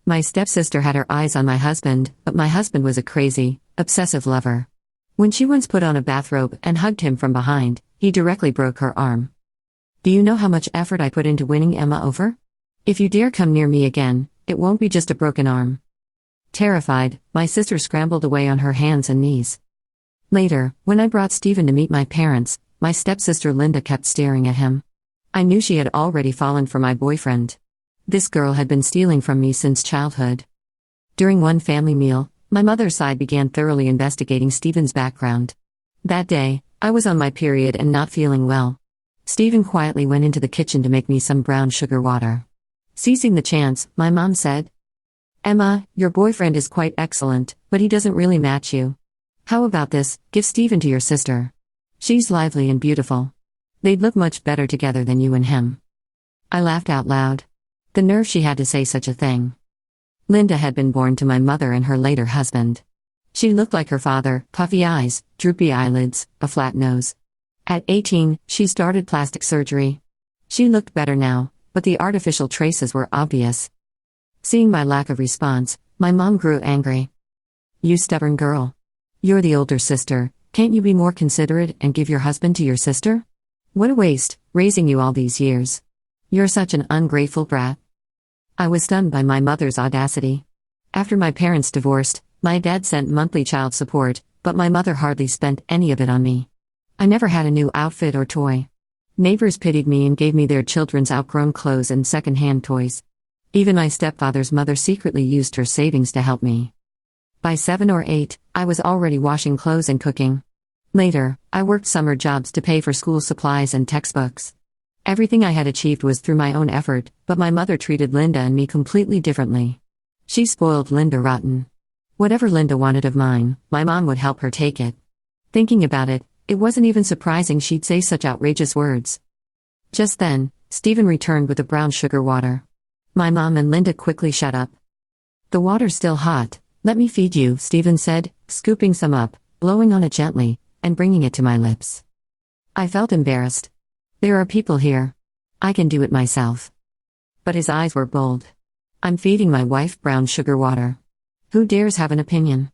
My stepsister had her eyes on my husband, but my husband was a crazy, obsessive lover. When she once put on a bathrobe and hugged him from behind, he directly broke her arm. Do you know how much effort I put into winning Emma over? If you dare come near me again, it won't be just a broken arm. Terrified, my sister scrambled away on her hands and knees. Later, when I brought Stephen to meet my parents, my stepsister Linda kept staring at him. I knew she had already fallen for my boyfriend. This girl had been stealing from me since childhood. During one family meal, my mother's side began thoroughly investigating Stephen's background. That day, I was on my period and not feeling well. Stephen quietly went into the kitchen to make me some brown sugar water. Seizing the chance, my mom said, "Emma, your boyfriend is quite excellent, but he doesn't really match you. How about this, give Stephen to your sister. She's lively and beautiful. They'd look much better together than you and him." I laughed out loud. The nerve she had to say such a thing. Linda had been born to my mother and her later husband. She looked like her father, puffy eyes, droopy eyelids, a flat nose. At 18, she started plastic surgery. She looked better now, but the artificial traces were obvious. Seeing my lack of response, my mom grew angry. "You stubborn girl. You're the older sister, can't you be more considerate and give your husband to your sister? What a waste, raising you all these years. You're such an ungrateful brat." I was stunned by my mother's audacity. After my parents divorced, my dad sent monthly child support, but my mother hardly spent any of it on me. I never had a new outfit or toy. Neighbors pitied me and gave me their children's outgrown clothes and second-hand toys. Even my stepfather's mother secretly used her savings to help me. By 7 or 8, I was already washing clothes and cooking. Later, I worked summer jobs to pay for school supplies and textbooks. Everything I had achieved was through my own effort, but my mother treated Linda and me completely differently. She spoiled Linda rotten. Whatever Linda wanted of mine, my mom would help her take it. Thinking about it, it wasn't even surprising she'd say such outrageous words. Just then, Stephen returned with the brown sugar water. My mom and Linda quickly shut up. "The water's still hot, let me feed you," Stephen said, scooping some up, blowing on it gently, and bringing it to my lips. I felt embarrassed. There are people here. I can do it myself. But his eyes were bold. "I'm feeding my wife brown sugar water. Who dares have an opinion?"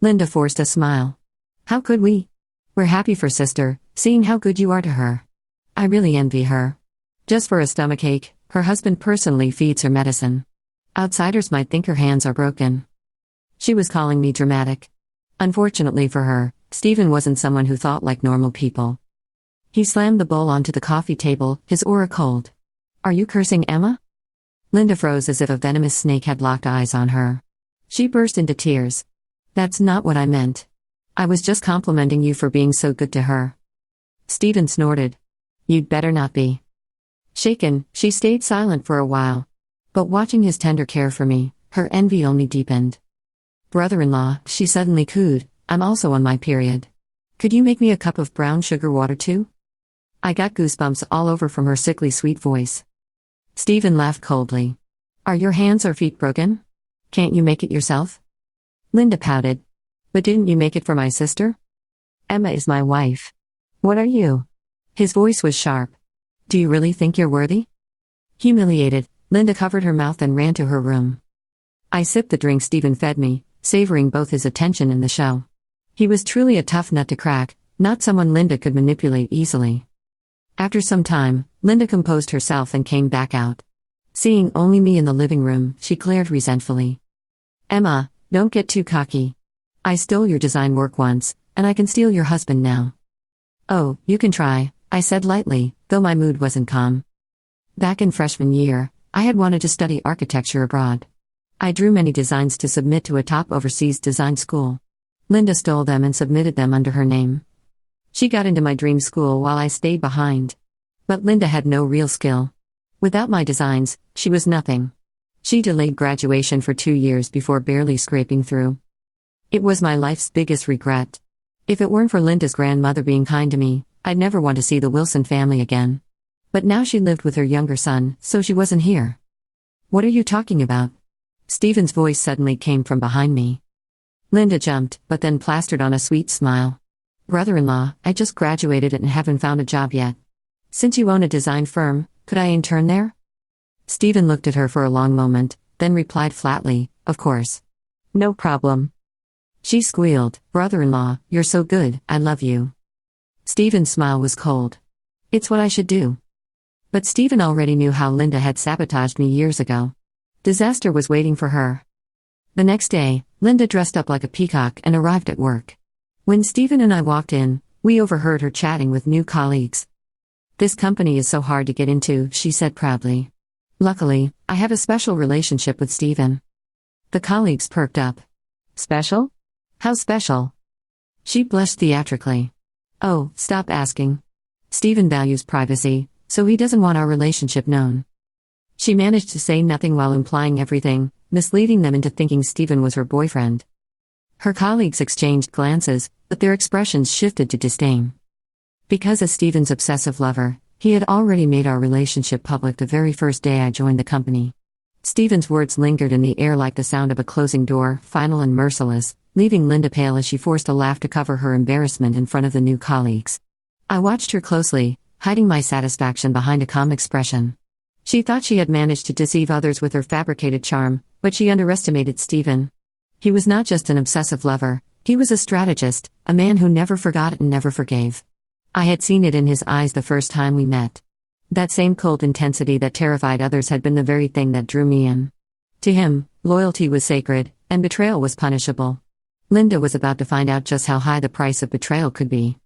Linda forced a smile. "How could we? We're happy for sister, seeing how good you are to her. I really envy her. Just for a stomachache, her husband personally feeds her medicine. Outsiders might think her hands are broken." She was calling me dramatic. Unfortunately for her, Stephen wasn't someone who thought like normal people. He slammed the bowl onto the coffee table, his aura cold. "Are you cursing Emma?" Linda froze as if a venomous snake had locked eyes on her. She burst into tears. "That's not what I meant. I was just complimenting you for being so good to her." Stephen snorted. "You'd better not be." Shaken, she stayed silent for a while. But watching his tender care for me, her envy only deepened. "Brother-in-law," she suddenly cooed, "I'm also on my period. Could you make me a cup of brown sugar water too?" I got goosebumps all over from her sickly sweet voice. Stephen laughed coldly. "Are your hands or feet broken? Can't you make it yourself?" Linda pouted. "But didn't you make it for my sister? Emma is my wife. What are you?" His voice was sharp. "Do you really think you're worthy?" Humiliated, Linda covered her mouth and ran to her room. I sipped the drink Stephen fed me, savoring both his attention and the show. He was truly a tough nut to crack, not someone Linda could manipulate easily. After some time, Linda composed herself and came back out. Seeing only me in the living room, she glared resentfully. "Emma, don't get too cocky. I stole your design work once, and I can steal your husband now." "Oh, you can try," I said lightly, though my mood wasn't calm. Back in freshman year, I had wanted to study architecture abroad. I drew many designs to submit to a top overseas design school. Linda stole them and submitted them under her name. She got into my dream school while I stayed behind. But Linda had no real skill. Without my designs, she was nothing. She delayed graduation for 2 years before barely scraping through. It was my life's biggest regret. If it weren't for Linda's grandmother being kind to me, I'd never want to see the Wilson family again. But now she lived with her younger son, so she wasn't here. "What are you talking about?" Stephen's voice suddenly came from behind me. Linda jumped, but then plastered on a sweet smile. "Brother-in-law, I just graduated and haven't found a job yet. Since you own a design firm, could I intern there?" Stephen looked at her for a long moment, then replied flatly, "Of course. No problem." She squealed, "Brother-in-law, you're so good, I love you." Stephen's smile was cold. "It's what I should do." But Stephen already knew how Linda had sabotaged me years ago. Disaster was waiting for her. The next day, Linda dressed up like a peacock and arrived at work. When Stephen and I walked in, we overheard her chatting with new colleagues. "This company is so hard to get into," she said proudly. "Luckily, I have a special relationship with Stephen." The colleagues perked up. "Special? How special?" She blushed theatrically. "Oh, stop asking. Stephen values privacy, so he doesn't want our relationship known." She managed to say nothing while implying everything, misleading them into thinking Stephen was her boyfriend. Her colleagues exchanged glances, but their expressions shifted to disdain. Because as Stephen's obsessive lover, he had already made our relationship public the very first day I joined the company. Stephen's words lingered in the air like the sound of a closing door, final and merciless, leaving Linda pale as she forced a laugh to cover her embarrassment in front of the new colleagues. I watched her closely, hiding my satisfaction behind a calm expression. She thought she had managed to deceive others with her fabricated charm, but she underestimated Stephen. He was not just an obsessive lover, he was a strategist, a man who never forgot and never forgave. I had seen it in his eyes the first time we met. That same cold intensity that terrified others had been the very thing that drew me in. To him, loyalty was sacred, and betrayal was punishable. Linda was about to find out just how high the price of betrayal could be.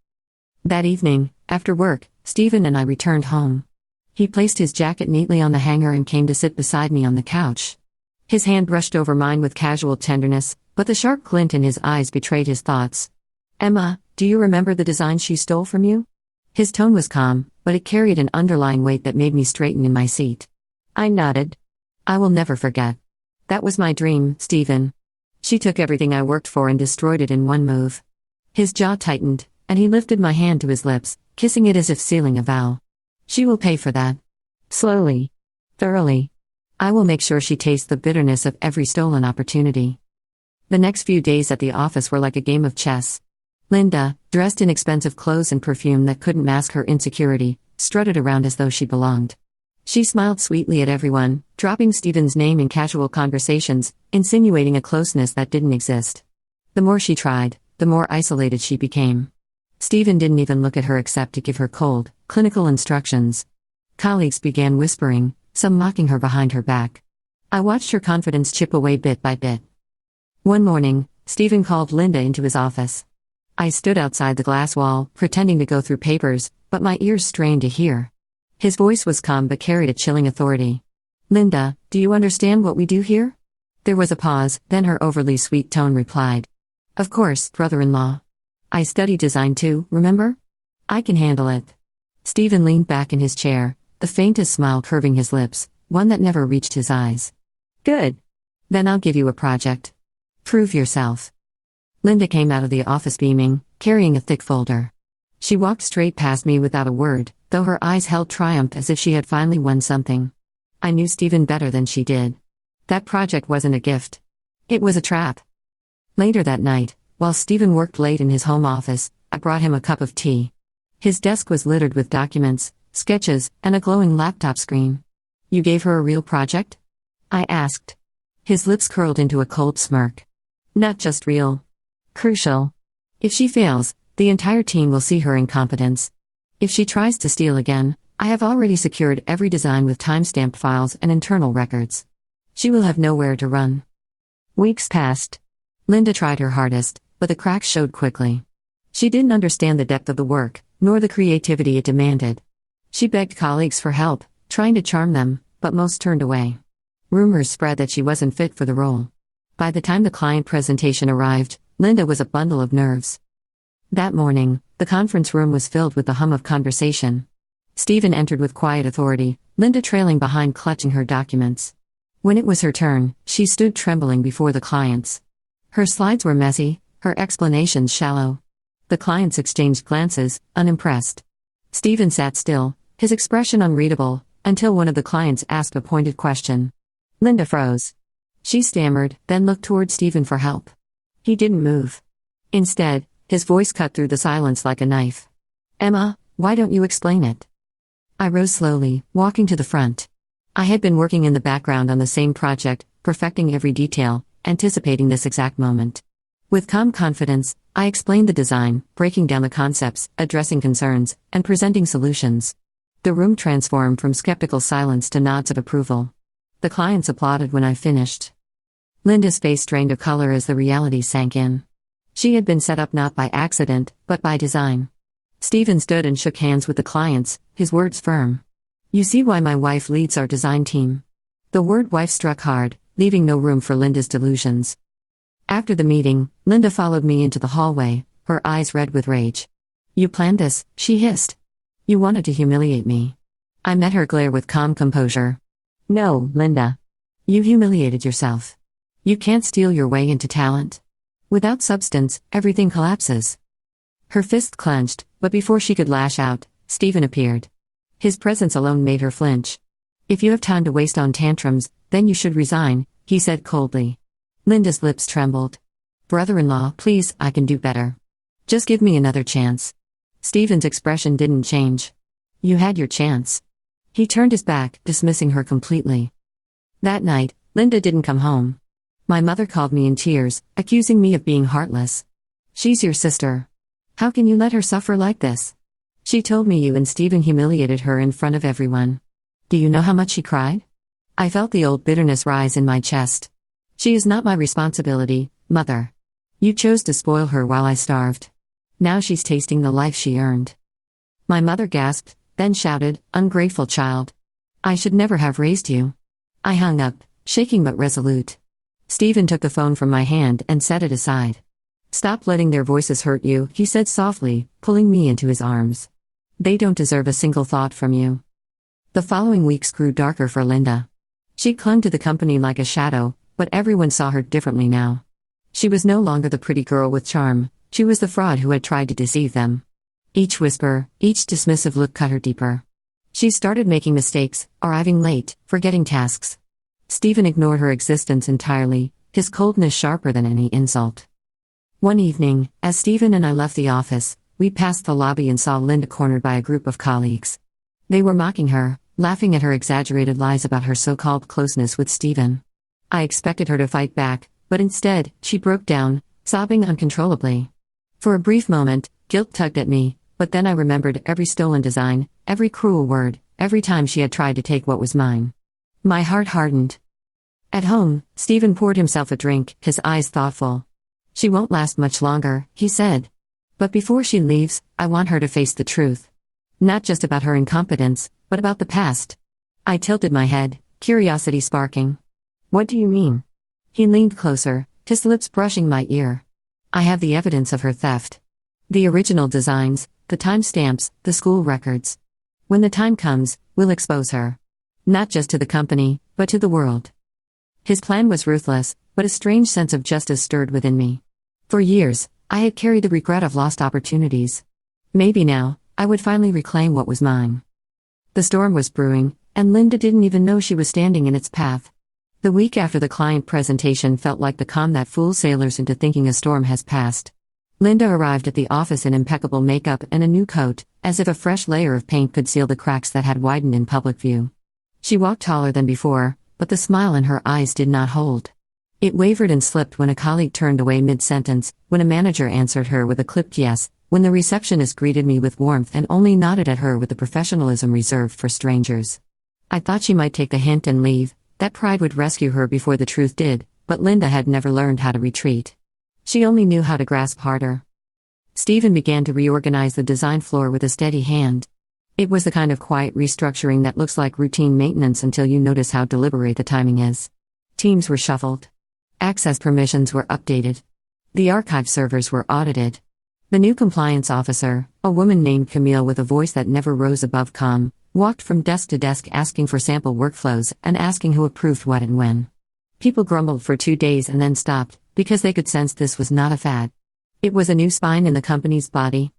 That evening, after work, Stephen and I returned home. He placed his jacket neatly on the hanger and came to sit beside me on the couch. His hand brushed over mine with casual tenderness, but the sharp glint in his eyes betrayed his thoughts. "Emma, do you remember the design she stole from you?" His tone was calm, but it carried an underlying weight that made me straighten in my seat. I nodded. "I will never forget. That was my dream, Stephen. She took everything I worked for and destroyed it in one move." His jaw tightened, and he lifted my hand to his lips, kissing it as if sealing a vow. "She will pay for that. Slowly. Thoroughly. I will make sure she tastes the bitterness of every stolen opportunity." The next few days at the office were like a game of chess. Linda, dressed in expensive clothes and perfume that couldn't mask her insecurity, strutted around as though she belonged. She smiled sweetly at everyone, dropping Stephen's name in casual conversations, insinuating a closeness that didn't exist. The more she tried, the more isolated she became. Stephen didn't even look at her except to give her cold, clinical instructions. Colleagues began whispering, some mocking her behind her back. I watched her confidence chip away bit by bit. One morning, Stephen called Linda into his office. I stood outside the glass wall, pretending to go through papers, but my ears strained to hear. His voice was calm but carried a chilling authority. "Linda, do you understand what we do here?" There was a pause, then her overly sweet tone replied. "Of course, brother-in-law. I study design too, remember? I can handle it." Stephen leaned back in his chair, the faintest smile curving his lips, one that never reached his eyes. "Good. Then I'll give you a project. Prove yourself." Linda came out of the office beaming, carrying a thick folder. She walked straight past me without a word, though her eyes held triumph as if she had finally won something. I knew Stephen better than she did. That project wasn't a gift. It was a trap. Later that night, while Stephen worked late in his home office, I brought him a cup of tea. His desk was littered with documents, sketches, and a glowing laptop screen. "You gave her a real project?" I asked. His lips curled into a cold smirk. "Not just real. Crucial. If she fails, the entire team will see her incompetence. If she tries to steal again, I have already secured every design with time-stamped files and internal records. She will have nowhere to run." Weeks passed. Linda tried her hardest, but the cracks showed quickly. She didn't understand the depth of the work, nor the creativity it demanded. She begged colleagues for help, trying to charm them, but most turned away. Rumors spread that she wasn't fit for the role. By the time the client presentation arrived, Linda was a bundle of nerves. That morning, the conference room was filled with the hum of conversation. Stephen entered with quiet authority, Linda trailing behind clutching her documents. When it was her turn, she stood trembling before the clients. Her slides were messy, her explanations shallow. The clients exchanged glances, unimpressed. Stephen sat still, his expression unreadable, until one of the clients asked a pointed question. Linda froze. She stammered, then looked toward Stephen for help. He didn't move. Instead, his voice cut through the silence like a knife. "Emma, why don't you explain it?" I rose slowly, walking to the front. I had been working in the background on the same project, perfecting every detail, anticipating this exact moment. With calm confidence, I explained the design, breaking down the concepts, addressing concerns, and presenting solutions. The room transformed from skeptical silence to nods of approval. The clients applauded when I finished. Linda's face drained of color as the reality sank in. She had been set up not by accident, but by design. Stephen stood and shook hands with the clients, his words firm. "You see why my wife leads our design team." The word wife struck hard, leaving no room for Linda's delusions. After the meeting, Linda followed me into the hallway, her eyes red with rage. "You planned this," she hissed. "You wanted to humiliate me." I met her glare with calm composure. "No, Linda. You humiliated yourself. You can't steal your way into talent. Without substance, everything collapses." Her fist clenched, but before she could lash out, Stephen appeared. His presence alone made her flinch. "If you have time to waste on tantrums, then you should resign," he said coldly. Linda's lips trembled. "Brother-in-law, please, I can do better. Just give me another chance." Stephen's expression didn't change. "You had your chance." He turned his back, dismissing her completely. That night, Linda didn't come home. My mother called me in tears, accusing me of being heartless. "She's your sister. How can you let her suffer like this? She told me you and Stephen humiliated her in front of everyone. Do you know how much she cried?" I felt the old bitterness rise in my chest. "She is not my responsibility, Mother. You chose to spoil her while I starved. Now she's tasting the life she earned." My mother gasped, then shouted, "Ungrateful child. I should never have raised you." I hung up, shaking but resolute. Stephen took the phone from my hand and set it aside. "Stop letting their voices hurt you," he said softly, pulling me into his arms. "They don't deserve a single thought from you." The following weeks grew darker for Linda. She clung to the company like a shadow, but everyone saw her differently now. She was no longer the pretty girl with charm, she was the fraud who had tried to deceive them. Each whisper, each dismissive look cut her deeper. She started making mistakes, arriving late, forgetting tasks. Stephen ignored her existence entirely, his coldness sharper than any insult. One evening, as Stephen and I left the office, we passed the lobby and saw Linda cornered by a group of colleagues. They were mocking her, laughing at her exaggerated lies about her so-called closeness with Stephen. I expected her to fight back, but instead, she broke down, sobbing uncontrollably. For a brief moment, guilt tugged at me, but then I remembered every stolen design, every cruel word, every time she had tried to take what was mine. My heart hardened. At home, Stephen poured himself a drink, his eyes thoughtful. "She won't last much longer," he said. "But before she leaves, I want her to face the truth. Not just about her incompetence, but about the past." I tilted my head, curiosity sparking. "What do you mean?" He leaned closer, his lips brushing my ear. "I have the evidence of her theft. The original designs, the timestamps, the school records. When the time comes, we'll expose her. Not just to the company, but to the world." His plan was ruthless, but a strange sense of justice stirred within me. For years, I had carried the regret of lost opportunities. Maybe now, I would finally reclaim what was mine. The storm was brewing, and Linda didn't even know she was standing in its path. The week after the client presentation felt like the calm that fools sailors into thinking a storm has passed. Linda arrived at the office in impeccable makeup and a new coat, as if a fresh layer of paint could seal the cracks that had widened in public view. She walked taller than before, but the smile in her eyes did not hold. It wavered and slipped when a colleague turned away mid-sentence, when a manager answered her with a clipped yes, when the receptionist greeted me with warmth and only nodded at her with the professionalism reserved for strangers. I thought she might take the hint and leave, that pride would rescue her before the truth did, but Linda had never learned how to retreat. She only knew how to grasp harder. Stephen began to reorganize the design floor with a steady hand. It was the kind of quiet restructuring that looks like routine maintenance until you notice how deliberate the timing is. Teams were shuffled. Access permissions were updated. The archive servers were audited. The new compliance officer, a woman named Camille with a voice that never rose above calm, walked from desk to desk asking for sample workflows and asking who approved what and when. People grumbled for 2 days and then stopped, because they could sense this was not a fad. It was a new spine in the company's body.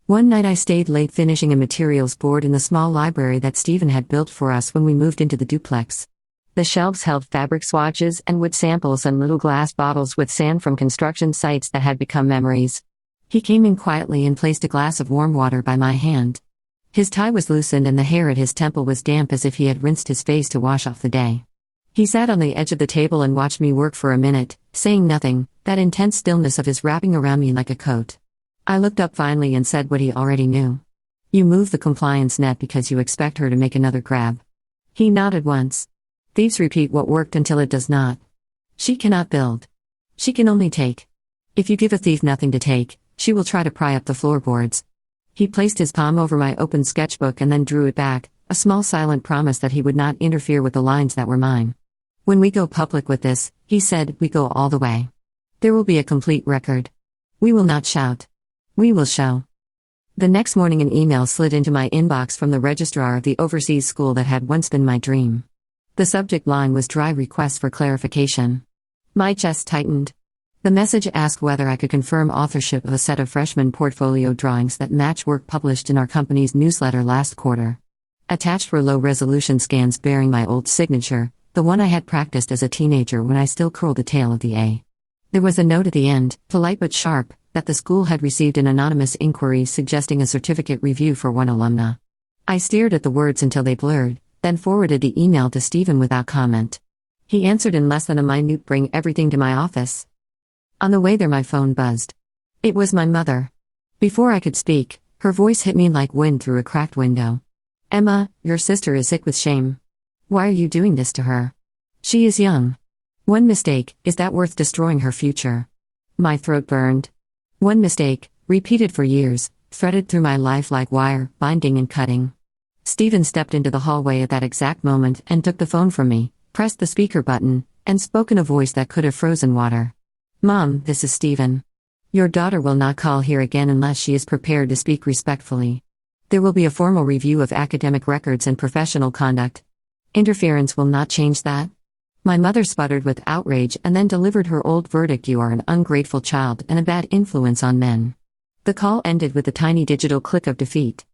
One night I stayed late finishing a materials board in the small library that Stephen had built for us when we moved into the duplex. The shelves held fabric swatches and wood samples and little glass bottles with sand from construction sites that had become memories. He came in quietly and placed a glass of warm water by my hand. His tie was loosened and the hair at his temple was damp as if he had rinsed his face to wash off the day. He sat on the edge of the table and watched me work for a minute, saying nothing, that intense stillness of his wrapping around me like a coat. I looked up finally and said what he already knew. You move the compliance net because you expect her to make another grab. He nodded once. Thieves repeat what worked until it does not. She cannot build. She can only take. If you give a thief nothing to take, she will try to pry up the floorboards. He placed his palm over my open sketchbook and then drew it back, a small silent promise that he would not interfere with the lines that were mine. When we go public with this, he said, we go all the way. There will be a complete record. We will not shout. We will show. The next morning an email slid into my inbox from the registrar of the overseas school that had once been my dream. The subject line was dry request for clarification. My chest tightened. The message asked whether I could confirm authorship of a set of freshman portfolio drawings that match work published in our company's newsletter last quarter. Attached were low-resolution scans bearing my old signature, the one I had practiced as a teenager when I still curled the tail of the A. There was a note at the end, polite but sharp, that the school had received an anonymous inquiry suggesting a certificate review for one alumna. I stared at the words until they blurred, then forwarded the email to Stephen without comment. He answered in less than a minute bring everything to my office. On the way there my phone buzzed. It was my mother. Before I could speak, her voice hit me like wind through a cracked window. Emma, your sister is sick with shame. Why are you doing this to her? She is young. One mistake, is that worth destroying her future? My throat burned. One mistake, repeated for years, threaded through my life like wire, binding and cutting. Stephen stepped into the hallway at that exact moment and took the phone from me, pressed the speaker button, and spoke in a voice that could have frozen water. Mom, this is Stephen. Your daughter will not call here again unless she is prepared to speak respectfully. There will be a formal review of academic records and professional conduct. Interference will not change that. My mother sputtered with outrage and then delivered her old verdict: you are an ungrateful child and a bad influence on men. The call ended with a tiny digital click of defeat.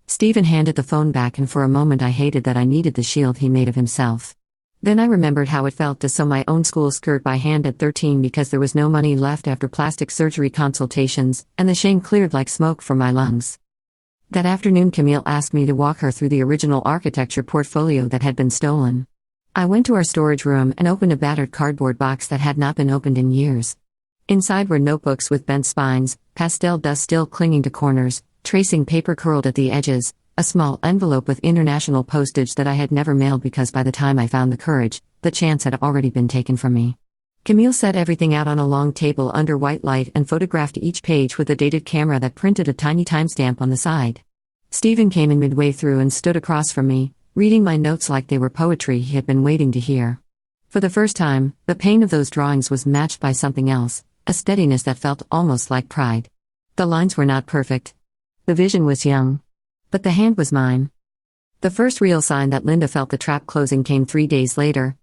Stephen handed the phone back, and for a moment I hated that I needed the shield he made of himself. Then I remembered how it felt to sew my own school skirt by hand at 13 because there was no money left after plastic surgery consultations, and the shame cleared like smoke from my lungs. That afternoon Camille asked me to walk her through the original architecture portfolio that had been stolen. I went to our storage room and opened a battered cardboard box that had not been opened in years. Inside were notebooks with bent spines, pastel dust still clinging to corners, tracing paper curled at the edges, a small envelope with international postage that I had never mailed because by the time I found the courage, the chance had already been taken from me. Camille set everything out on a long table under white light and photographed each page with a dated camera that printed a tiny timestamp on the side. Stephen came in midway through and stood across from me, reading my notes like they were poetry he had been waiting to hear. For the first time, the pain of those drawings was matched by something else, a steadiness that felt almost like pride. The lines were not perfect. The vision was young. But the hand was mine. The first real sign that Linda felt the trap closing came 3 days later.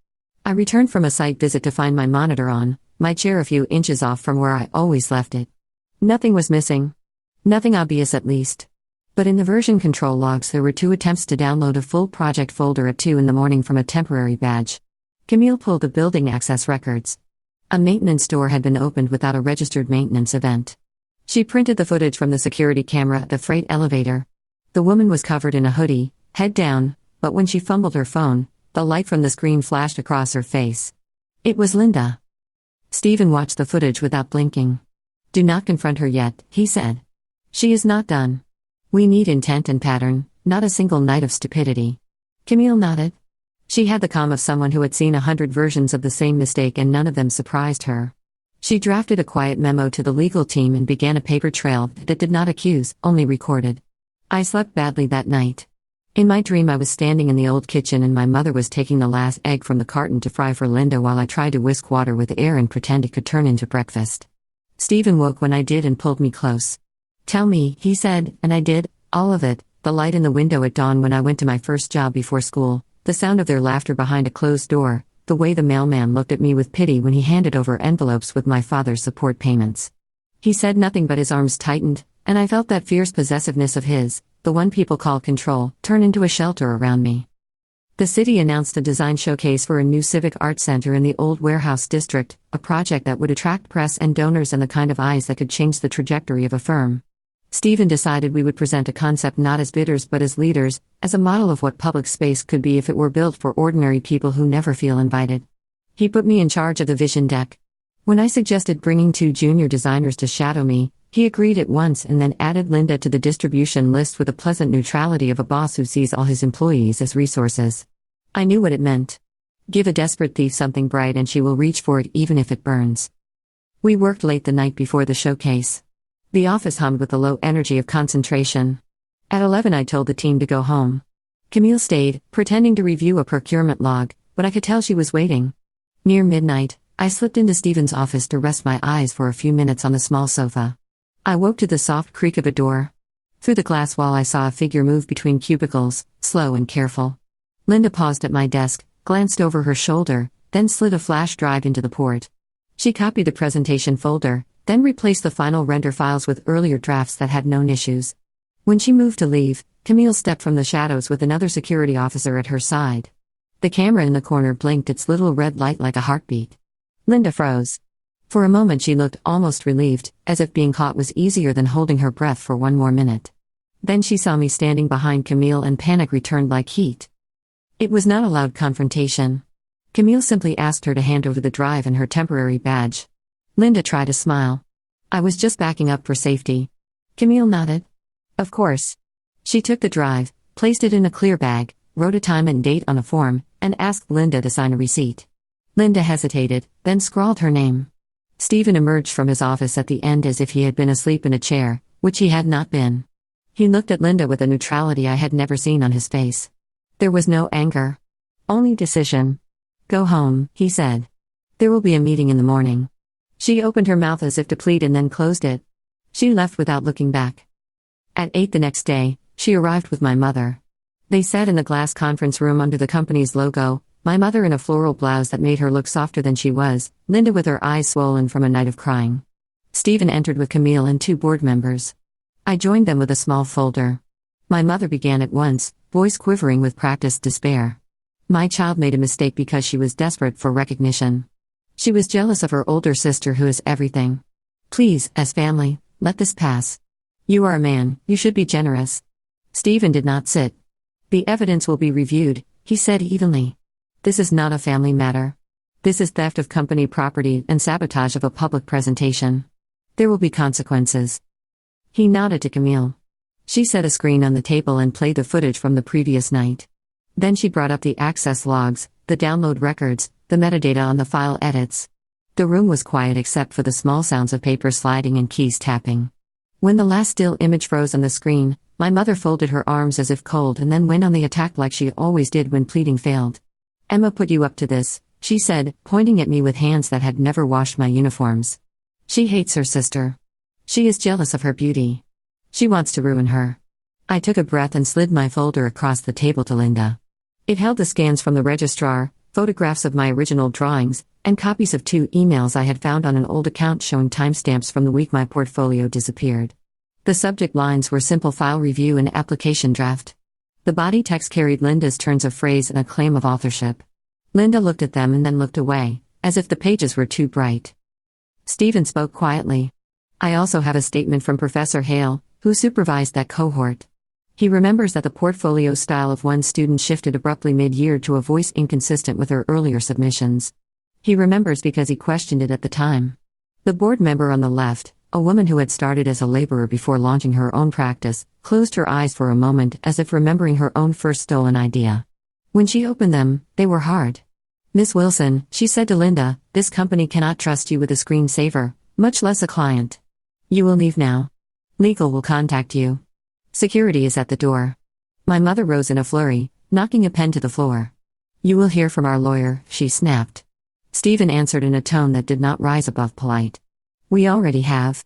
I returned from a site visit to find my monitor on, my chair a few inches off from where I always left it. Nothing was missing. Nothing obvious at least. But in the version control logs there were 2 attempts to download a full project folder at 2 in the morning from a temporary badge. Camille pulled the building access records. A maintenance door had been opened without a registered maintenance event. She printed the footage from the security camera at the freight elevator. The woman was covered in a hoodie, head down, but when she fumbled her phone, the light from the screen flashed across her face. It was Linda. Stephen watched the footage without blinking. Do not confront her yet, he said. She is not done. We need intent and pattern, not a single night of stupidity. Camille nodded. She had the calm of someone who had seen 100 versions of the same mistake and none of them surprised her. She drafted a quiet memo to the legal team and began a paper trail that did not accuse, only recorded. I slept badly that night. In my dream I was standing in the old kitchen and my mother was taking the last egg from the carton to fry for Linda while I tried to whisk water with air and pretend it could turn into breakfast. Stephen woke when I did and pulled me close. Tell me, he said, and I did, all of it, the light in the window at dawn when I went to my first job before school, the sound of their laughter behind a closed door, the way the mailman looked at me with pity when he handed over envelopes with my father's support payments. He said nothing but his arms tightened, and I felt that fierce possessiveness of his, the one people call control, turn into a shelter around me. The city announced a design showcase for a new civic arts center in the old warehouse district, a project that would attract press and donors and the kind of eyes that could change the trajectory of a firm. Stephen decided we would present a concept not as bidders but as leaders, as a model of what public space could be if it were built for ordinary people who never feel invited. He put me in charge of the vision deck. When I suggested bringing 2 junior designers to shadow me, he agreed at once and then added Linda to the distribution list with the pleasant neutrality of a boss who sees all his employees as resources. I knew what it meant. Give a desperate thief something bright and she will reach for it even if it burns. We worked late the night before the showcase. The office hummed with the low energy of concentration. At 11 I told the team to go home. Camille stayed, pretending to review a procurement log, but I could tell she was waiting. Near midnight, I slipped into Stephen's office to rest my eyes for a few minutes on the small sofa. I woke to the soft creak of a door. Through the glass wall I saw a figure move between cubicles, slow and careful. Linda paused at my desk, glanced over her shoulder, then slid a flash drive into the port. She copied the presentation folder, then replaced the final render files with earlier drafts that had known issues. When she moved to leave, Camille stepped from the shadows with another security officer at her side. The camera in the corner blinked its little red light like a heartbeat. Linda froze. For a moment she looked almost relieved, as if being caught was easier than holding her breath for one more minute. Then she saw me standing behind Camille and panic returned like heat. It was not a loud confrontation. Camille simply asked her to hand over the drive and her temporary badge. Linda tried a smile. I was just backing up for safety. Camille nodded. Of course. She took the drive, placed it in a clear bag, wrote a time and date on a form, and asked Linda to sign a receipt. Linda hesitated, then scrawled her name. Stephen emerged from his office at the end as if he had been asleep in a chair, which he had not been. He looked at Linda with a neutrality I had never seen on his face. There was no anger. Only decision. Go home, he said. There will be a meeting in the morning. She opened her mouth as if to plead and then closed it. She left without looking back. At 8 the next day, she arrived with my mother. They sat in the glass conference room under the company's logo, my mother in a floral blouse that made her look softer than she was, Linda with her eyes swollen from a night of crying. Stephen entered with Camille and 2 board members. I joined them with a small folder. My mother began at once, voice quivering with practiced despair. My child made a mistake because she was desperate for recognition. She was jealous of her older sister who is everything. Please, as family, let this pass. You are a man, you should be generous. Stephen did not sit. The evidence will be reviewed, he said evenly. This is not a family matter. This is theft of company property and sabotage of a public presentation. There will be consequences. He nodded to Camille. She set a screen on the table and played the footage from the previous night. Then she brought up the access logs, the download records, the metadata on the file edits. The room was quiet except for the small sounds of paper sliding and keys tapping. When the last still image froze on the screen, my mother folded her arms as if cold and then went on the attack like she always did when pleading failed. Emma put you up to this, she said, pointing at me with hands that had never washed my uniforms. She hates her sister. She is jealous of her beauty. She wants to ruin her. I took a breath and slid my folder across the table to Linda. It held the scans from the registrar, photographs of my original drawings, and copies of 2 emails I had found on an old account showing timestamps from the week my portfolio disappeared. The subject lines were simple file review and application draft. The body text carried Linda's turns of phrase and a claim of authorship. Linda looked at them and then looked away, as if the pages were too bright. Stephen spoke quietly. I also have a statement from Professor Hale, who supervised that cohort. He remembers that the portfolio style of one student shifted abruptly mid-year to a voice inconsistent with her earlier submissions. He remembers because he questioned it at the time. The board member on the left, a woman who had started as a laborer before launching her own practice, closed her eyes for a moment as if remembering her own first stolen idea. When she opened them, they were hard. Miss Wilson, she said to Linda, this company cannot trust you with a screensaver, much less a client. You will leave now. Legal will contact you. Security is at the door. My mother rose in a flurry, knocking a pen to the floor. You will hear from our lawyer, she snapped. Stephen answered in a tone that did not rise above polite. We already have.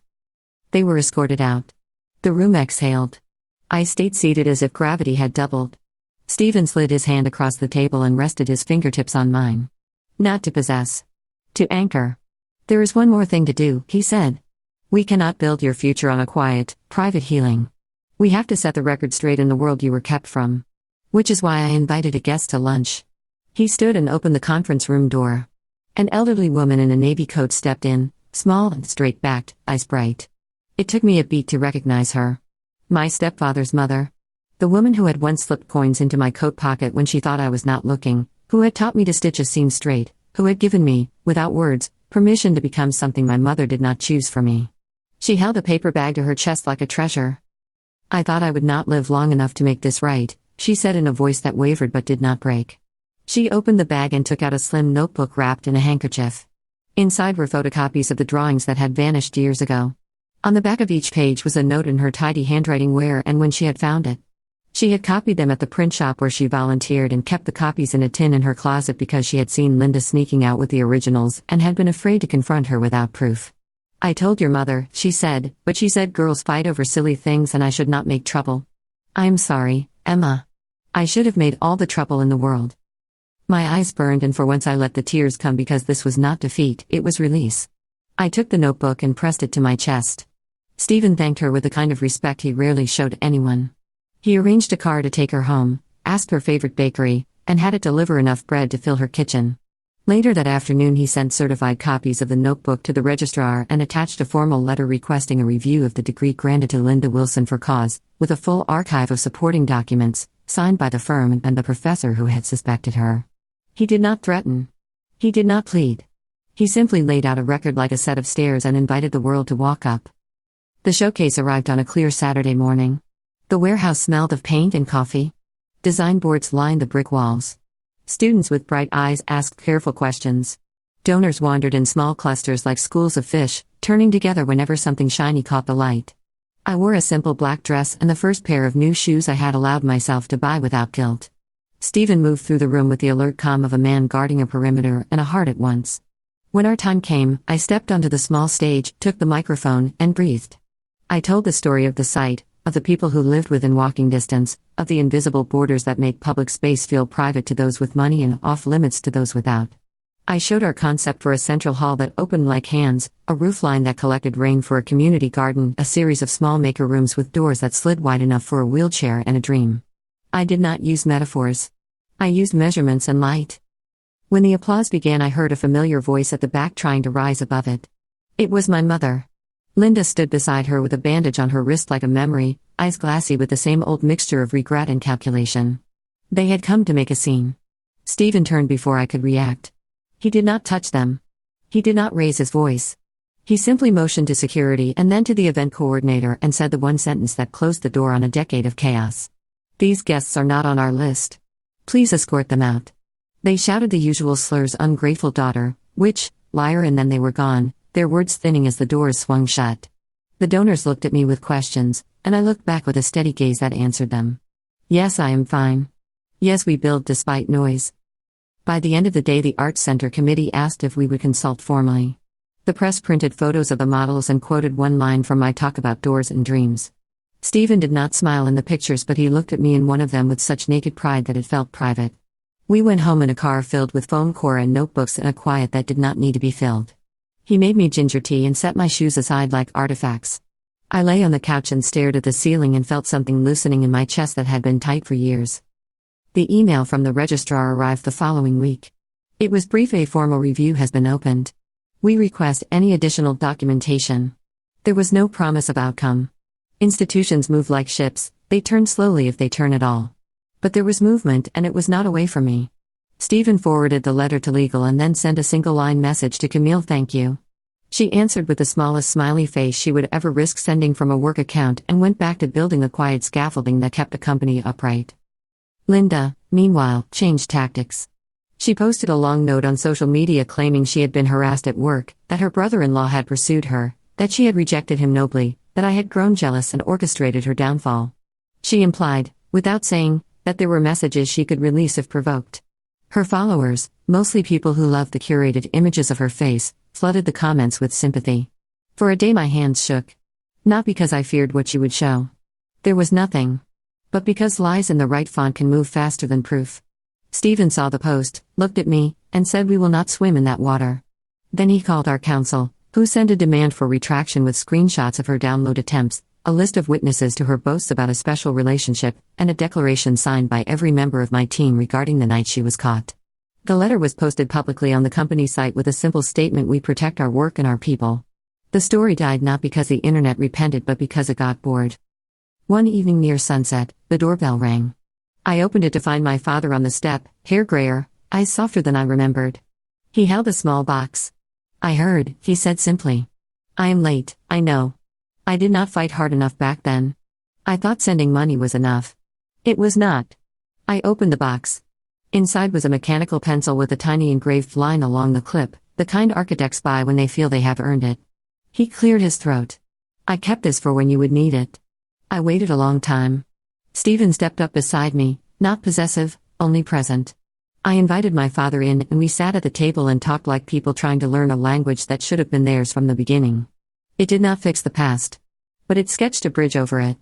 They were escorted out. The room exhaled. I stayed seated as if gravity had doubled. Stephen slid his hand across the table and rested his fingertips on mine. Not to possess. To anchor. There is one more thing to do, he said. We cannot build your future on a quiet, private healing. We have to set the record straight in the world you were kept from. Which is why I invited a guest to lunch. He stood and opened the conference room door. An elderly woman in a navy coat stepped in, small and straight-backed, eyes bright. It took me a beat to recognize her. My stepfather's mother. The woman who had once slipped coins into my coat pocket when she thought I was not looking, who had taught me to stitch a seam straight, who had given me, without words, permission to become something my mother did not choose for me. She held a paper bag to her chest like a treasure. "I thought I would not live long enough to make this right," she said in a voice that wavered but did not break. She opened the bag and took out a slim notebook wrapped in a handkerchief. Inside were photocopies of the drawings that had vanished years ago. On the back of each page was a note in her tidy handwriting where and when she had found it. She had copied them at the print shop where she volunteered and kept the copies in a tin in her closet because she had seen Linda sneaking out with the originals and had been afraid to confront her without proof. "I told your mother," she said, "but she said girls fight over silly things and I should not make trouble. I'm sorry, Emma. I should have made all the trouble in the world." My eyes burned and for once I let the tears come because this was not defeat, it was release. I took the notebook and pressed it to my chest. Stephen thanked her with the kind of respect he rarely showed anyone. He arranged a car to take her home, asked her favorite bakery, and had it deliver enough bread to fill her kitchen. Later that afternoon he sent certified copies of the notebook to the registrar and attached a formal letter requesting a review of the degree granted to Linda Wilson for cause, with a full archive of supporting documents, signed by the firm and the professor who had suspected her. He did not threaten. He did not plead. He simply laid out a record like a set of stairs and invited the world to walk up. The showcase arrived on a clear Saturday morning. The warehouse smelled of paint and coffee. Design boards lined the brick walls. Students with bright eyes asked careful questions. Donors wandered in small clusters like schools of fish, turning together whenever something shiny caught the light. I wore a simple black dress and the first pair of new shoes I had allowed myself to buy without guilt. Stephen moved through the room with the alert calm of a man guarding a perimeter and a heart at once. When our time came, I stepped onto the small stage, took the microphone, and breathed. I told the story of the site, of the people who lived within walking distance, of the invisible borders that make public space feel private to those with money and off-limits to those without. I showed our concept for a central hall that opened like hands, a roofline that collected rain for a community garden, a series of small maker rooms with doors that slid wide enough for a wheelchair and a dream. I did not use metaphors. I used measurements and light. When the applause began, I heard a familiar voice at the back trying to rise above it. It was my mother. Linda stood beside her with a bandage on her wrist like a memory, eyes glassy with the same old mixture of regret and calculation. They had come to make a scene. Stephen turned before I could react. He did not touch them. He did not raise his voice. He simply motioned to security and then to the event coordinator and said the one sentence that closed the door on a decade of chaos. "These guests are not on our list. Please escort them out." They shouted the usual slurs, "ungrateful daughter," "witch," "liar," and then they were gone, their words thinning as the doors swung shut. The donors looked at me with questions, and I looked back with a steady gaze that answered them. Yes, I am fine. Yes, we build despite noise. By the end of the day, the Arts Center committee asked if we would consult formally. The press printed photos of the models and quoted one line from my talk about doors and dreams. Stephen did not smile in the pictures, but he looked at me in one of them with such naked pride that it felt private. We went home in a car filled with foam core and notebooks in a quiet that did not need to be filled. He made me ginger tea and set my shoes aside like artifacts. I lay on the couch and stared at the ceiling and felt something loosening in my chest that had been tight for years. The email from the registrar arrived the following week. It was brief: "A formal review has been opened. We request any additional documentation." There was no promise of outcome. Institutions move like ships, they turn slowly if they turn at all. But there was movement, and it was not away from me. Stephen forwarded the letter to legal and then sent a single-line message to Camille: "Thank you." She answered with the smallest smiley face she would ever risk sending from a work account and went back to building the quiet scaffolding that kept the company upright. Linda, meanwhile, changed tactics. She posted a long note on social media claiming she had been harassed at work, that her brother-in-law had pursued her, that she had rejected him nobly, that I had grown jealous and orchestrated her downfall. She implied, without saying, that there were messages she could release if provoked. Her followers, mostly people who loved the curated images of her face, flooded the comments with sympathy. For a day my hands shook. Not because I feared what she would show. There was nothing. But because lies in the right font can move faster than proof. Stephen saw the post, looked at me, and said, "We will not swim in that water." Then he called our counsel, who sent a demand for retraction with screenshots of her download attempts, a list of witnesses to her boasts about a special relationship, and a declaration signed by every member of my team regarding the night she was caught. The letter was posted publicly on the company site with a simple statement: "We protect our work and our people." The story died not because the internet repented but because it got bored. One evening near sunset, the doorbell rang. I opened it to find my father on the step, hair grayer, eyes softer than I remembered. He held a small box. "I heard," he said simply. "I am late, I know. I did not fight hard enough back then. I thought sending money was enough. It was not." I opened the box. Inside was a mechanical pencil with a tiny engraved line along the clip, the kind architects buy when they feel they have earned it. He cleared his throat. "I kept this for when you would need it." I waited a long time. Stephen stepped up beside me, not possessive, only present. I invited my father in and we sat at the table and talked like people trying to learn a language that should have been theirs from the beginning. It did not fix the past, but it sketched a bridge over it.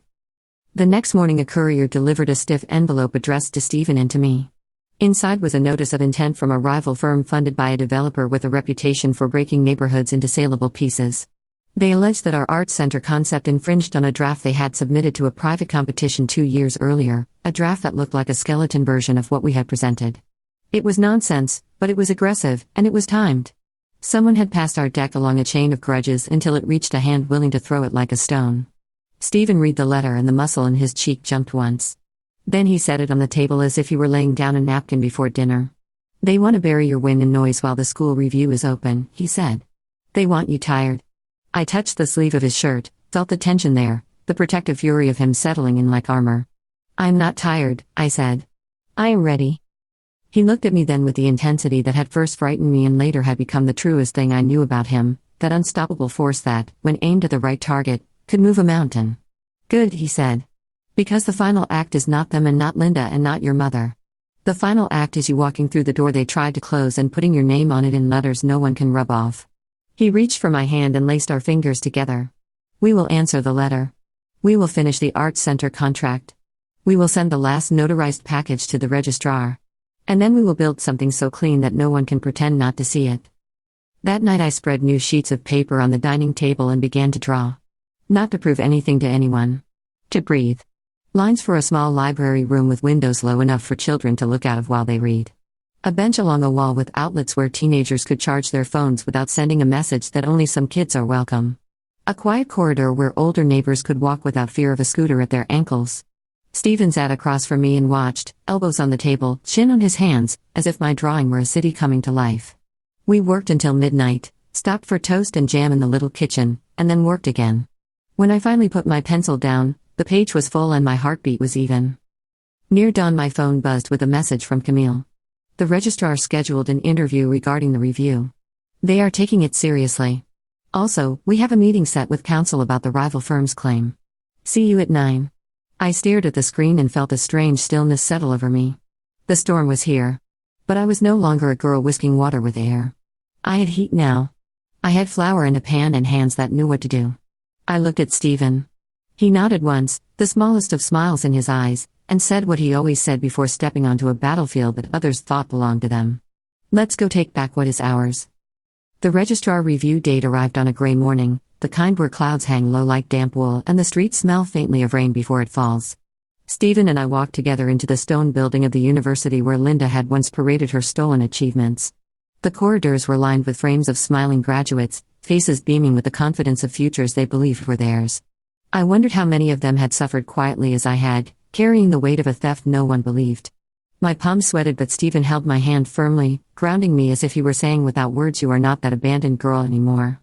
The next morning a courier delivered a stiff envelope addressed to Stephen and to me. Inside was a notice of intent from a rival firm funded by a developer with a reputation for breaking neighborhoods into saleable pieces. They alleged that our art center concept infringed on a draft they had submitted to a private competition 2 years earlier, a draft that looked like a skeleton version of what we had presented. It was nonsense, but it was aggressive, and it was timed. Someone had passed our deck along a chain of grudges until it reached a hand willing to throw it like a stone. Stephen read the letter and the muscle in his cheek jumped once. Then he set it on the table as if he were laying down a napkin before dinner. "They want to bury your win in noise while the school review is open," he said. "They want you tired." I touched the sleeve of his shirt, felt the tension there, the protective fury of him settling in like armor. "I'm not tired," I said. "I am ready." He looked at me then with the intensity that had first frightened me and later had become the truest thing I knew about him, that unstoppable force that, when aimed at the right target, could move a mountain. "Good," he said. "Because the final act is not them and not Linda and not your mother. The final act is you walking through the door they tried to close and putting your name on it in letters no one can rub off." He reached for my hand and laced our fingers together. "We will answer the letter. We will finish the Arts Center contract. We will send the last notarized package to the registrar. And then we will build something so clean that no one can pretend not to see it." That night I spread new sheets of paper on the dining table and began to draw. Not to prove anything to anyone. To breathe. Lines for a small library room with windows low enough for children to look out of while they read. A bench along a wall with outlets where teenagers could charge their phones without sending a message that only some kids are welcome. A quiet corridor where older neighbors could walk without fear of a scooter at their ankles. Stephen sat across from me and watched, elbows on the table, chin on his hands, as if my drawing were a city coming to life. We worked until midnight, stopped for toast and jam in the little kitchen, and then worked again. When I finally put my pencil down, the page was full and my heartbeat was even. Near dawn my phone buzzed with a message from Camille. The registrar scheduled an interview regarding the review. They are taking it seriously. Also, we have a meeting set with counsel about the rival firm's claim. See you at 9. I stared at the screen and felt a strange stillness settle over me. The storm was here. But I was no longer a girl whisking water with air. I had heat now. I had flour in a pan and hands that knew what to do. I looked at Stephen. He nodded once, the smallest of smiles in his eyes, and said what he always said before stepping onto a battlefield that others thought belonged to them. "Let's go take back what is ours." The registrar review date arrived on a gray morning, the kind where clouds hang low like damp wool and the streets smell faintly of rain before it falls. Stephen and I walked together into the stone building of the university where Linda had once paraded her stolen achievements. The corridors were lined with frames of smiling graduates, faces beaming with the confidence of futures they believed were theirs. I wondered how many of them had suffered quietly as I had, carrying the weight of a theft no one believed. My palms sweated but Stephen held my hand firmly, grounding me as if he were saying without words, "You are not that abandoned girl anymore."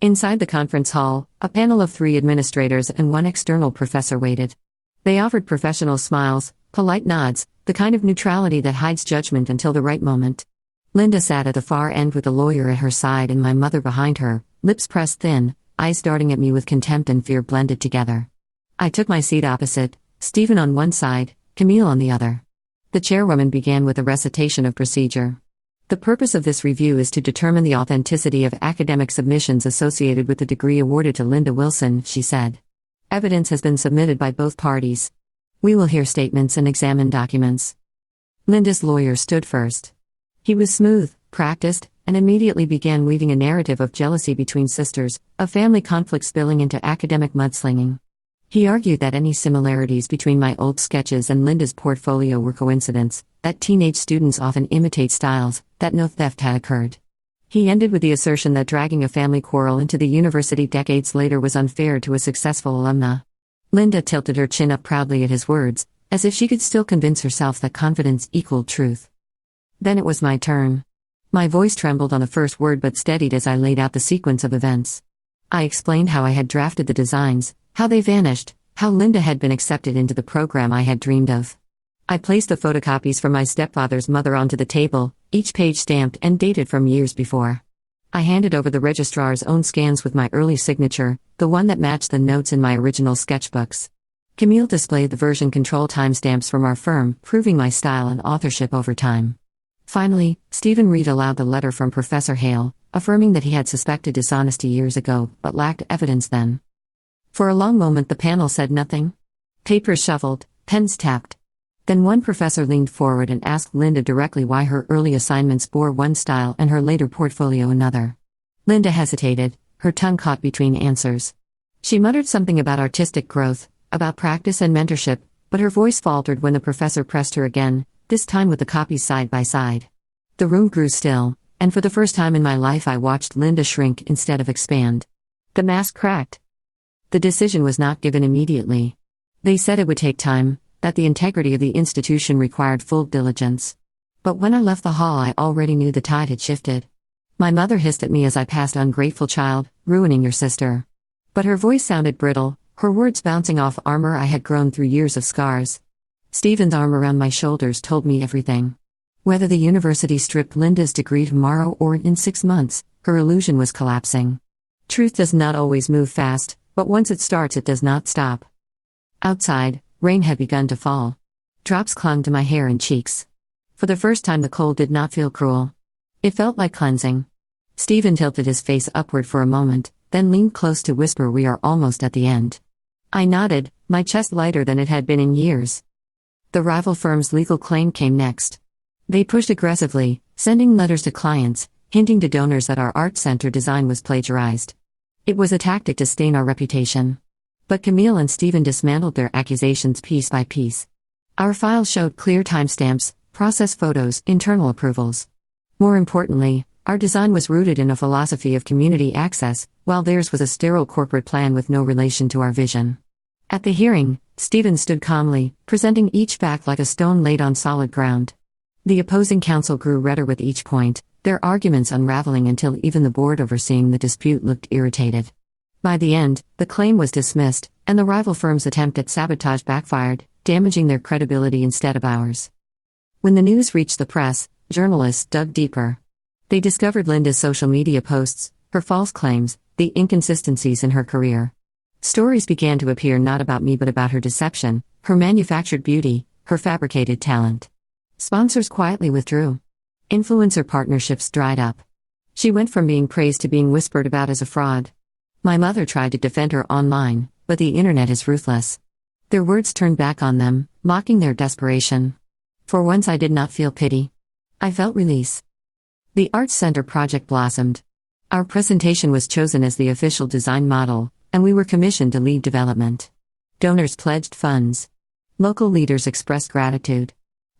Inside the conference hall, a panel of 3 administrators and 1 external professor waited. They offered professional smiles, polite nods, the kind of neutrality that hides judgment until the right moment. Linda sat at the far end with a lawyer at her side and my mother behind her, lips pressed thin, eyes darting at me with contempt and fear blended together. I took my seat opposite, Stephen on one side, Camille on the other. The chairwoman began with a recitation of procedure. "The purpose of this review is to determine the authenticity of academic submissions associated with the degree awarded to Linda Wilson," she said. "Evidence has been submitted by both parties. We will hear statements and examine documents." Linda's lawyer stood first. He was smooth, practiced, and immediately began weaving a narrative of jealousy between sisters, of family conflict spilling into academic mudslinging. He argued that any similarities between my old sketches and Linda's portfolio were coincidence, that teenage students often imitate styles, that no theft had occurred. He ended with the assertion that dragging a family quarrel into the university decades later was unfair to a successful alumna. Linda tilted her chin up proudly at his words, as if she could still convince herself that confidence equaled truth. Then it was my turn. My voice trembled on the first word but steadied as I laid out the sequence of events. I explained how I had drafted the designs, how they vanished, how Linda had been accepted into the program I had dreamed of. I placed the photocopies from my stepfather's mother onto the table, each page stamped and dated from years before. I handed over the registrar's own scans with my early signature, the one that matched the notes in my original sketchbooks. Camille displayed the version control timestamps from our firm, proving my style and authorship over time. Finally, Stephen read aloud the letter from Professor Hale, affirming that he had suspected dishonesty years ago, but lacked evidence then. For a long moment the panel said nothing. Papers shuffled, pens tapped. Then one professor leaned forward and asked Linda directly why her early assignments bore one style and her later portfolio another. Linda hesitated, her tongue caught between answers. She muttered something about artistic growth, about practice and mentorship, but her voice faltered when the professor pressed her again, this time with the copies side by side. The room grew still, and for the first time in my life I watched Linda shrink instead of expand. The mask cracked. The decision was not given immediately. They said it would take time, that the integrity of the institution required full diligence. But when I left the hall I already knew the tide had shifted. My mother hissed at me as I passed, "Ungrateful child, ruining your sister." But her voice sounded brittle, her words bouncing off armor I had grown through years of scars. Stephen's arm around my shoulders told me everything. Whether the university stripped Linda's degree tomorrow or in 6 months, her illusion was collapsing. Truth does not always move fast, but once it starts it does not stop. Outside, rain had begun to fall. Drops clung to my hair and cheeks. For the first time the cold did not feel cruel. It felt like cleansing. Stephen tilted his face upward for a moment, then leaned close to whisper, "We are almost at the end." I nodded, my chest lighter than it had been in years. The rival firm's legal claim came next. They pushed aggressively, sending letters to clients, hinting to donors that our art center design was plagiarized. It was a tactic to stain our reputation. But Camille and Stephen dismantled their accusations piece by piece. Our files showed clear timestamps, process photos, internal approvals. More importantly, our design was rooted in a philosophy of community access, while theirs was a sterile corporate plan with no relation to our vision. At the hearing, Stephen stood calmly, presenting each fact like a stone laid on solid ground. The opposing counsel grew redder with each point, their arguments unraveling until even the board overseeing the dispute looked irritated. By the end, the claim was dismissed, and the rival firm's attempt at sabotage backfired, damaging their credibility instead of ours. When the news reached the press, journalists dug deeper. They discovered Linda's social media posts, her false claims, the inconsistencies in her career. Stories began to appear not about me but about her deception, her manufactured beauty, her fabricated talent. Sponsors quietly withdrew. Influencer partnerships dried up. She went from being praised to being whispered about as a fraud. My mother tried to defend her online, but the internet is ruthless. Their words turned back on them, mocking their desperation. For once I did not feel pity. I felt release. The Arts Center project blossomed. Our presentation was chosen as the official design model, and we were commissioned to lead development. Donors pledged funds. Local leaders expressed gratitude.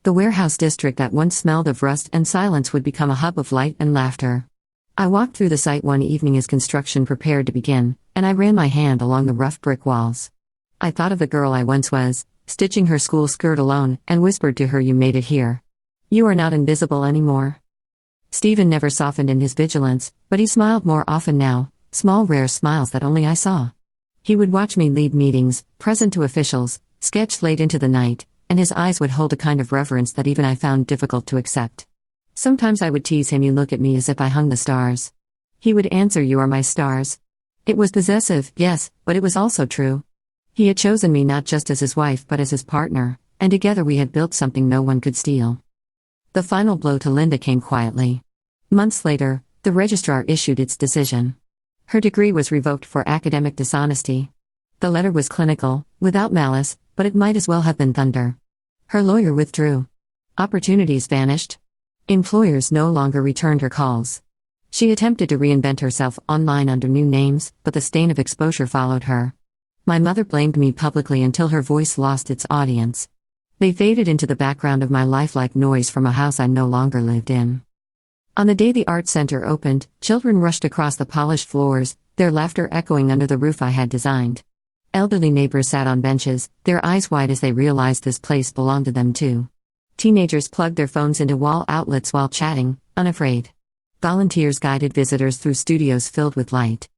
The warehouse district that once smelled of rust and silence would become a hub of light and laughter. I walked through the site one evening as construction prepared to begin, and I ran my hand along the rough brick walls. I thought of the girl I once was, stitching her school skirt alone, and whispered to her, "You made it here. You are not invisible anymore." Stephen never softened in his vigilance, but he smiled more often now, small rare smiles that only I saw. He would watch me lead meetings, present to officials, sketch late into the night, and his eyes would hold a kind of reverence that even I found difficult to accept. Sometimes I would tease him, "You look at me as if I hung the stars." He would answer, "You are my stars." It was possessive, yes, but it was also true. He had chosen me not just as his wife but as his partner, and together we had built something no one could steal. The final blow to Linda came quietly. Months later, the registrar issued its decision. Her degree was revoked for academic dishonesty. The letter was clinical, without malice, but it might as well have been thunder. Her lawyer withdrew. Opportunities vanished. Employers no longer returned her calls. She attempted to reinvent herself online under new names, but the stain of exposure followed her. My mother blamed me publicly until her voice lost its audience. They faded into the background of my life like noise from a house I no longer lived in. On the day the art center opened, children rushed across the polished floors, their laughter echoing under the roof I had designed. Elderly neighbors sat on benches, their eyes wide as they realized this place belonged to them too. Teenagers plugged their phones into wall outlets while chatting, unafraid. Volunteers guided visitors through studios filled with light.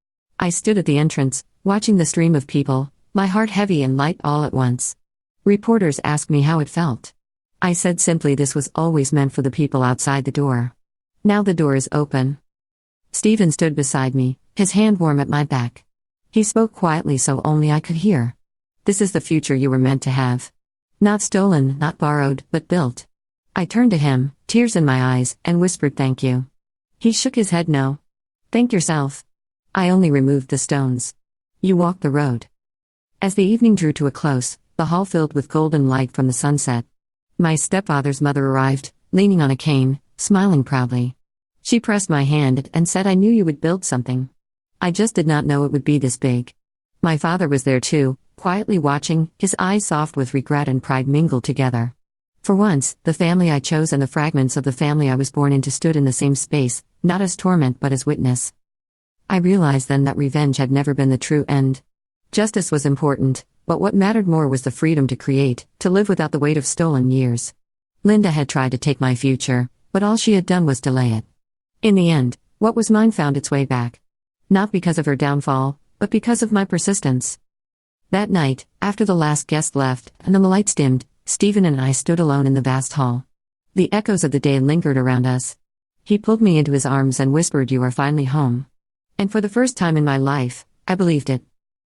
I stood at the entrance, watching the stream of people, my heart heavy and light all at once. Reporters asked me how it felt. I said simply this was always meant for the people outside the door. Now the door is open. Stephen stood beside me, his hand warm at my back. He spoke quietly so only I could hear. This is the future you were meant to have. Not stolen, not borrowed, but built. I turned to him, tears in my eyes, and whispered thank you. He shook his head no. Thank yourself. I only removed the stones. You walked the road. As the evening drew to a close, the hall filled with golden light from the sunset. My stepfather's mother arrived, leaning on a cane, smiling proudly. She pressed my hand and said I knew you would build something. I just did not know it would be this big. My father was there too, quietly watching, his eyes soft with regret and pride mingled together. For once, the family I chose and the fragments of the family I was born into stood in the same space, not as torment but as witness. I realized then that revenge had never been the true end. Justice was important, but what mattered more was the freedom to create, to live without the weight of stolen years. Linda had tried to take my future, but all she had done was delay it. In the end, what was mine found its way back. Not because of her downfall, but because of my persistence. That night, after the last guest left, and the lights dimmed, Stephen and I stood alone in the vast hall. The echoes of the day lingered around us. He pulled me into his arms and whispered, "You are finally home." And for the first time in my life, I believed it.